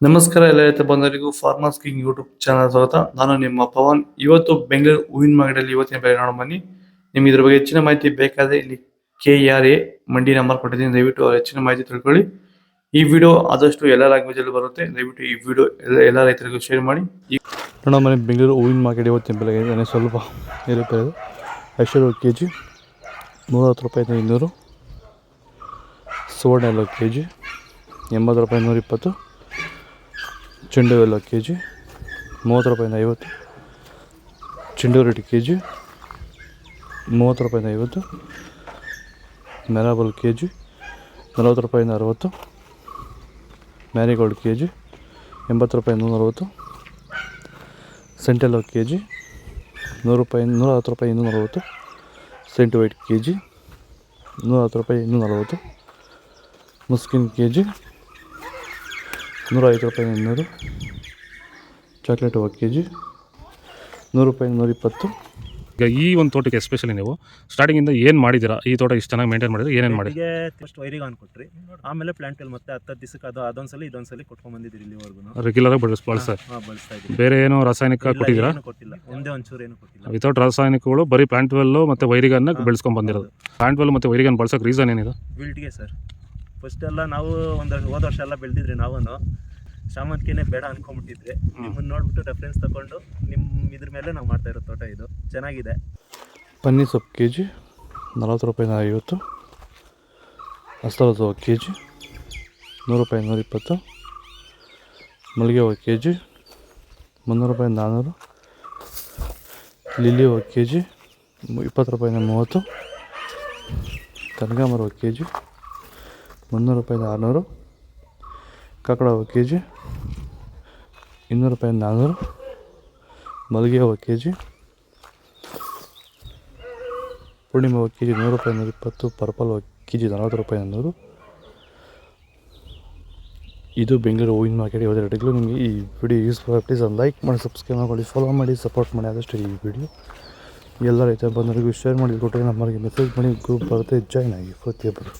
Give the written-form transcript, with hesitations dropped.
ನಮಸ್ಕಾರ ಎಲ್ಲ ರೈತ ಬಂಧುಗಳಿಗೂ ಫಾರ್ಮರ್ಸ್ ಕಿಂಗ್ ಯೂಟ್ಯೂಬ್ ಚಾನಲ್ ಸ್ವಾಗತ. ನಾನು ನಿಮ್ಮ ಪವನ್. ಇವತ್ತು ಬೆಂಗಳೂರು ಹೂವಿನ ಮಾರ್ಕೆಟಲ್ಲಿ ಇವತ್ತಿನ ಬೆಲೆ ನೋಡೋಣ ಬನ್ನಿ. ನಿಮ್ಗೆ ಇದ್ರ ಬಗ್ಗೆ ಹೆಚ್ಚಿನ ಮಾಹಿತಿ ಬೇಕಾದ್ರೆ ಇಲ್ಲಿ KRA ಮಂಡಿ ನಂಬರ್ ಕೊಟ್ಟಿದ್ದೀನಿ, ದಯವಿಟ್ಟು ಹೆಚ್ಚಿನ ಮಾಹಿತಿ ತಿಳ್ಕೊಳ್ಳಿ. ಈ ವಿಡಿಯೋ ಆದಷ್ಟು ಎಲ್ಲ ಲ್ಯಾಂಗ್ವೇಜ್ ಅಲ್ಲಿ ಬರುತ್ತೆ, ದಯವಿಟ್ಟು ಈ ವಿಡಿಯೋ ಎಲ್ಲ ರೈತರಿಗೂ ಶೇರ್ ಮಾಡಿ. ನೋಡೋಣ ಬನ್ನಿ, ಬೆಂಗಳೂರು ಹೂವಿನ ಮಾರ್ಕೆಟ್ ಇವತ್ತಿನ ಬೆಲೆಗೆ ಸ್ವಲ್ಪ ಏರುಪೇರು. ಐಶ್ವರ್ಯ KG 110 ರೂಪಾಯಿಂದ 200, ಸುವರ್ಣ ಎಲ್ಲ KG 80 ರೂಪಾಯಿ 120, ಚೆಂಡು ಎಲ್ಲ KG 30 ರೂಪಾಯಿಂದ 50, ಚೆಂಡು ರೇಟ್ KG 30 ರೂಪಾಯಿಂದ 50, ಮೆರಾಬಲ್ KG 40 ರೂಪಾಯಿಂದ 60, ಮ್ಯಾರಿಗೋಲ್ಡ್ KG 80 ರೂಪಾಯಿಂದ 140, ಸೆಂಟೆಲ್ಲೋ KG 100 ರೂಪಾಯಿ 110 ರೂಪಾಯಿ 240, ಸೆಂಟ್ ವೈಟ್ KG 110 ರೂಪಾಯಿ 240, ಮುಸ್ಕಿನ್ KG 105 ರೂಪಾಯಿ 200, ಚಾಕ್ಲೇಟ್ ಹೂವು KG 100 ರೂಪಾಯಿ 120. ಈಗ ಈ ಒಂದು ತೋಟಕ್ಕೆ ಎಸ್ಪೆಷಲಿ ನೀವು ಸ್ಟಾರ್ಟಿಂಗಿಂದ ಏನು ಮಾಡಿದ್ದೀರಾ? ಈ ತೋಟ ಇಷ್ಟು ಚೆನ್ನಾಗಿ ಮೇಂಟೈನ್ ಮಾಡಿದ್ರೆ ಏನೇನು ಮಾಡಿ? ಫಸ್ಟ್ ವೈರಿಗೆ ಕೊಟ್ರಿ, ಆಮೇಲೆ ಪ್ಲಾಂಟ್ ಮತ್ತೆ 10 ದಿವಸಕ್ಕೆ ಅದೊಂದ್ಸಲಿ ಇದೊಂದ್ಸಲಿ ಕೊಟ್ಕೊಂಡ್ ಬಂದಿದ್ದೀರಿ ಇಲ್ಲಿವರೆಗೂ. ರೆಗ್ಯುಲರ್ ಆಗಿ ಬಳಸ್ತಾ ಇದ್ದೀವಿ. ಬೇರೆ ಏನೋ ರಾಸಾಯನಿಕ ಕೊಟ್ಟಿದ್ದೀರಾ? ಕೊಟ್ಟಿಲ್ಲ, ಒಂದೇ ಒಂಚೂರು ಏನು ಕೊಟ್ಟಿಲ್ಲ. ವಿತೌಟ್ ರಾಸಾಯನಿಕಗಳು ಬರೀ ಪ್ಲಾಂಟ್ ವೆಲ್ಲು ಮತ್ತು ವೈರಿಗನ್ನ ಬೆಳೆಸ್ಕೊಂಡು ಬಂದಿರೋದು. ಪ್ಲಾಂಟ್ ವೆಲ್ ಮತ್ತು ವೈರಿಗನ್ ಬಳಸೋಕೆ ರೀಸನ್ ಏನಿದೆ? ವಿಲ್ಟ್ಗೆ ಸರ್. ಫಸ್ಟ್ ಎಲ್ಲ ನಾವು ಹೋದ ವರ್ಷ ಎಲ್ಲ ಬೆಳೆದಿದ್ರಿ, ನಾವು ಶಾಮಂತಿಗೆನೇ ಬೇಡ ಅನ್ಕೊಂಡ್ಬಿಟ್ಟಿದ್ರಿ. ನಿಮ್ಮನ್ನು ನೋಡ್ಬಿಟ್ಟು ರೆಫರೆನ್ಸ್ ತಗೊಂಡು ನಿಮ್ಮ ಇದ್ರ ಮೇಲೆ ನಾವು ಮಾಡ್ತಾ ಇರೋ ತೋಟ ಇದು ಚೆನ್ನಾಗಿದೆ. ಪನ್ನೀರ್ ಸೊಪ್ಪು KG 40 ರೂಪಾಯಿಂದ 50, ಹಸ್ತರದ ಹೂವು KG 100 ರೂಪಾಯಿ 120, ಮಲ್ಲಿಗೆ ಹೂವು KG 300 ರೂಪಾಯಿಂದ 400, ಲಿಲ್ಲಿ ಹೂವು KG 20 ರೂಪಾಯಿಂದ 30, ಕನಕಾಂಬರ ಹೂವು KG 300 ರೂಪಾಯಿಂದ 600, ಕಾಕಡ ಹೂವು KG 200 ರೂಪಾಯಿಂದ 400, ಮಲ್ಲಿಗೆ ಹೂವು KG, ಪೂರ್ಣಿಮಾ ಹೂವು KG 100 ರೂಪಾಯಿ 120, ಪರ್ಪಲ್ ಹೂವು KG 40 ರೂಪಾಯಿ 100. ಇದು ಬೆಂಗಳೂರು ಹೂವಿನ ಮಾರ್ಕೆಟ್ ಇವತ್ತು ರೇಟ್ಗಳು. ನಿಮಗೆ ಈ ವಿಡಿಯೋ ಯೂಸ್ಫುಲ್ ಆಗಿ ಪ್ಲೀಸ್ ಲೈಕ್ ಮಾಡಿ, ಸಬ್ಸ್ಕ್ರೈಬ್ ಮಾಡಿ, ಫಾಲೋ ಮಾಡಿ, ಸಪೋರ್ಟ್ ಮಾಡಿ. ಆದಷ್ಟು ಈ ವಿಡಿಯೋ ಎಲ್ಲ ರೈತ ಬಂದವರಿಗೂ ಶೇರ್ ಮಾಡಿ, ಕೊಟ್ಟರೆ ನಮ್ಮವರಿಗೆ ಮೆಸೇಜ್ ಮಾಡಿ, ಗ್ರೂಪ್ ಬರುತ್ತೆ, ಜಾಯ್ನ್ ಆಗಿ ಪ್ರತಿಯೊಬ್ಬರು.